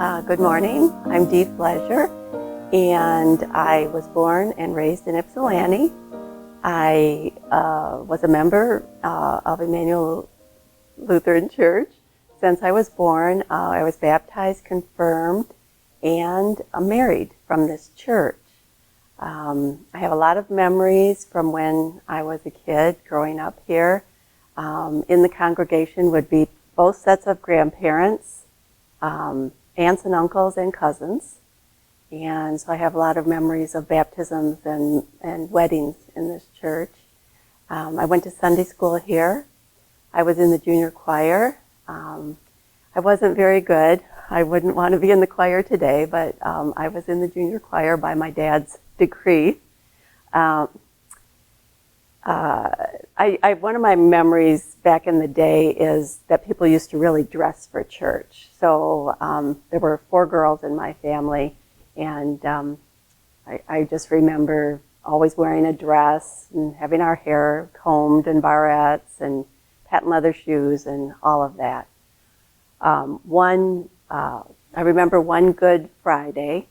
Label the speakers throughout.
Speaker 1: Good morning. I'm Dee Fleischer, and I was born and raised in Ypsilanti. I was a member of Emmanuel Lutheran Church since I was born. I was baptized, confirmed, and married from this church. I have a lot of memories from when I was a kid growing up here. In the congregation would be both sets of grandparents, aunts and uncles and cousins. And so I have a lot of memories of baptisms and weddings in this church. I went to Sunday school here. I was in the junior choir. I wasn't very good. I wouldn't want to be in the choir today, but I was in the junior choir by my dad's decree. One of my memories back in the day is that people used to really dress for church. So there were 4 girls in my family, and I just remember always wearing a dress and having our hair combed and barrettes and patent leather shoes and all of that. I remember one Good Friday,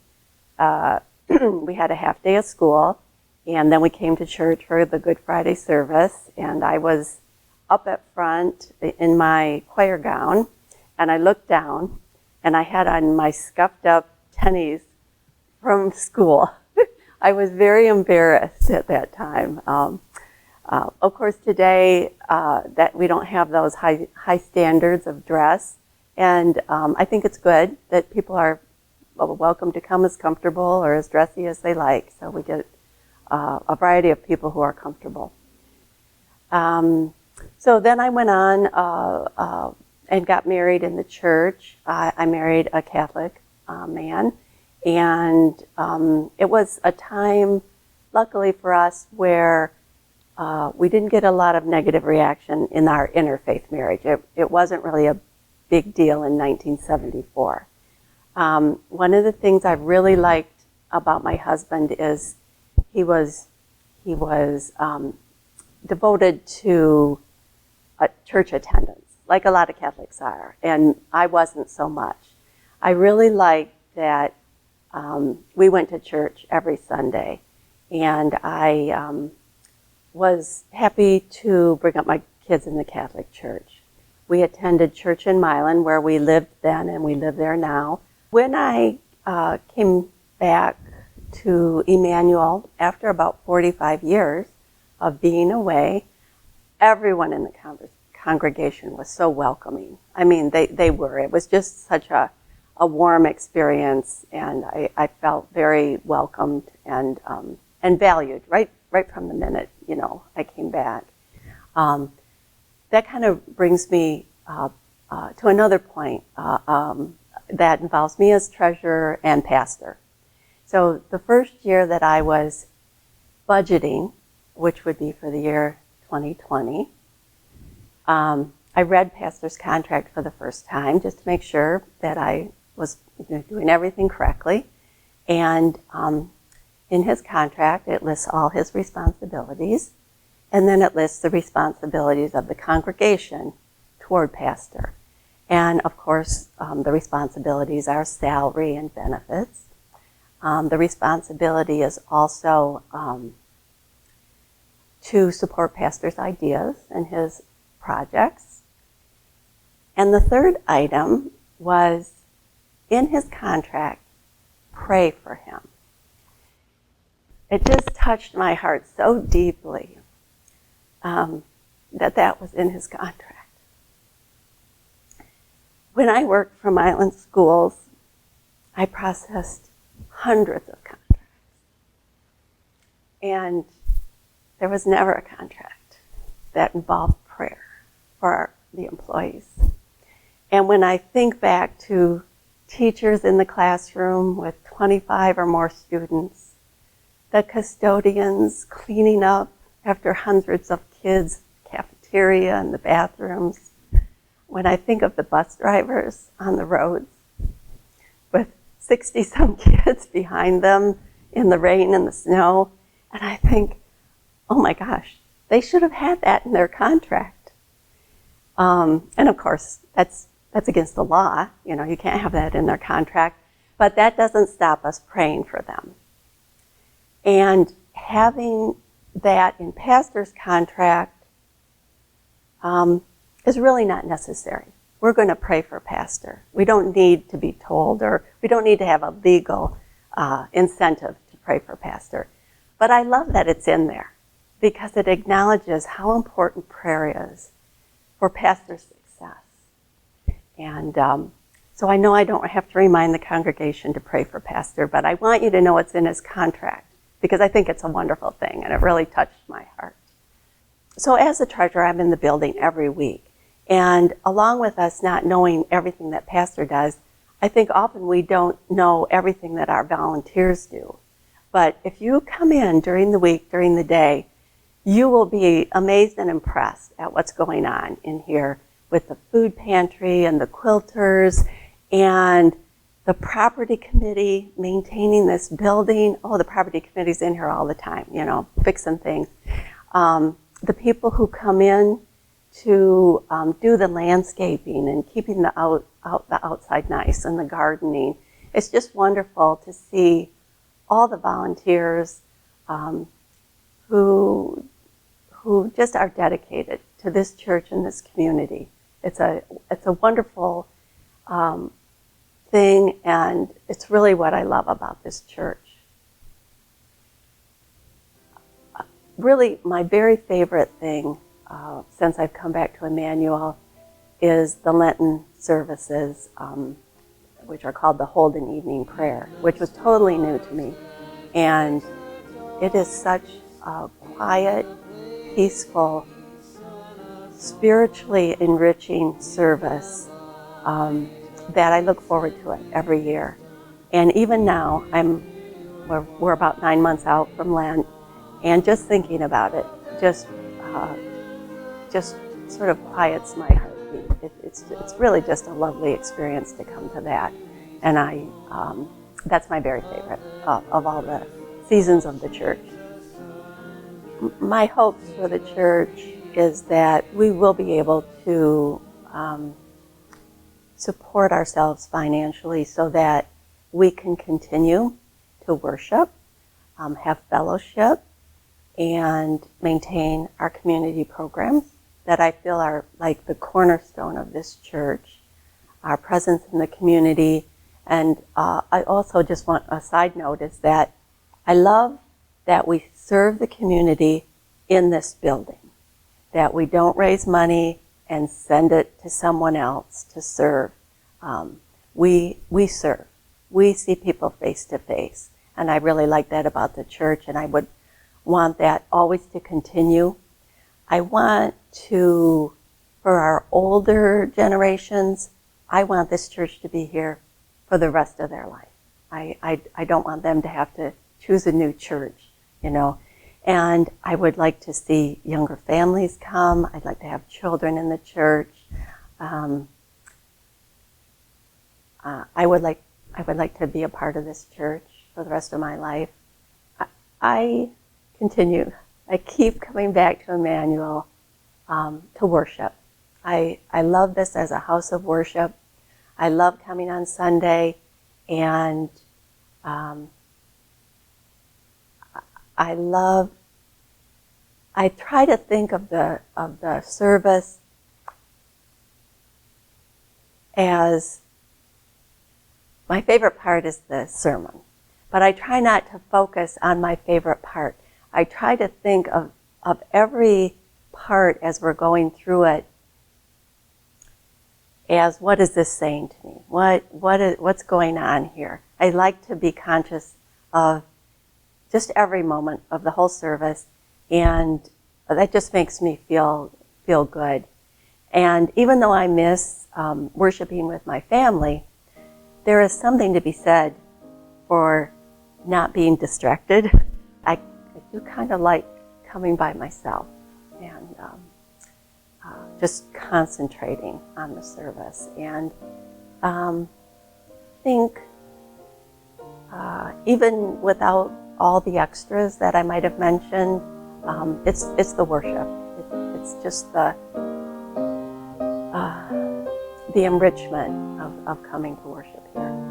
Speaker 1: we had a half day of school, and then we came to church for the Good Friday service, and I was up at front in my choir gown, and I looked down, and I had on my scuffed up tennies from school. I was very embarrassed at that time. Of course, today that we don't have those high standards of dress, and I think it's good that people are welcome to come as comfortable or as dressy as they like. So we get a variety of people who are comfortable. So then I went on and got married in the church. I married a Catholic man, and it was a time, luckily for us, where we didn't get a lot of negative reaction in our interfaith marriage. It wasn't really a big deal in 1974. One of the things I really liked about my husband is he was devoted to church attendance, like a lot of Catholics are, and I wasn't so much. I really liked that we went to church every Sunday, and I was happy to bring up my kids in the Catholic Church. We attended church in Milan, where we lived then and we live there now. When I came back to Emmanuel after about 45 years of being away, everyone in the congregation was so welcoming. I mean, they were. It was just such a warm experience, and I felt very welcomed and valued right from the minute I came back. That kind of brings me to another point that involves me as treasurer and pastor. So the first year that I was budgeting, which would be for the year 2020, I read pastor's contract for the first time just to make sure that I was doing everything correctly. And in his contract, it lists all his responsibilities, and then it lists the responsibilities of the congregation toward pastor. And of course, the responsibilities are salary and benefits. The responsibility is also to support pastor's ideas and his projects. And the third item was, in his contract, pray for him. It just touched my heart so deeply that was in his contract. When I worked for Milan schools, I processed hundreds of contracts. And there was never a contract that involved prayer for the employees. And when I think back to teachers in the classroom with 25 or more students, the custodians cleaning up after hundreds of kids, cafeteria and the bathrooms, when I think of the bus drivers on the roads with 60-some kids behind them in the rain and the snow, and I think, oh my gosh, they should have had that in their contract. And of course, that's That's against the law. You know, you can't have that in their contract. But that doesn't stop us praying for them. And having that in pastor's contract is really not necessary. We're going to pray for pastor. We don't need to be told, or we don't need to have a legal incentive to pray for pastor. But I love that it's in there because it acknowledges how important prayer is for pastor's success. And so I know I don't have to remind the congregation to pray for pastor, but I want you to know it's in his contract because I think it's a wonderful thing and it really touched my heart. So as a treasurer, I'm in the building every week. And along with us not knowing everything that pastor does, I think often we don't know everything that our volunteers do. But if you come in during the week, during the day, you will be amazed and impressed at what's going on in here with the food pantry and the quilters and the property committee maintaining this building. Oh, the property committee's in here all the time, you know, fixing things. The people who come in to do the landscaping and keeping the outside nice and the gardening. It's just wonderful to see all the volunteers who just are dedicated to this church and this community. It's a wonderful thing, and it's really what I love about this church. Really, my very favorite thing since I've come back to Emmanuel is the Lenten services, which are called the Holden Evening Prayer, which was totally new to me. And it is such a quiet, peaceful, spiritually enriching service that I look forward to it every year. And even now, we're about 9 months out from Lent, and just thinking about it just sort of quiets my heartbeat. It's really just a lovely experience to come to that, and that's my very favorite of all the seasons of the church. My hopes for the church is that we will be able to support ourselves financially so that we can continue to worship, have fellowship, and maintain our community programs that I feel are like the cornerstone of this church, our presence in the community. And I also just want a side note is that I love that we serve the community in this building, that we don't raise money and send it to someone else to serve. We serve. We see people face to face. And I really like that about the church, and I would want that always to continue. I want to, for our older generations, I want this church to be here for the rest of their life. I don't want them to have to choose a new church, you know. And I would like to see younger families come. I'd like to have children in the church. I would like to be a part of this church for the rest of my life. I keep coming back to Emmanuel to worship. I love this as a house of worship. I love coming on Sunday, and I try to think of the service as, my favorite part is the sermon, but I try not to focus on my favorite part. I try to think of every part as we're going through it as, what is this saying to me? What's going on here? I like to be conscious of just every moment of the whole service, and that just makes me feel good. And even though I miss worshiping with my family, there is something to be said for not being distracted. I do kind of like coming by myself and just concentrating on the service. And think even without all the extras that I might have mentioned, it's the worship. It's just the enrichment of coming to worship here.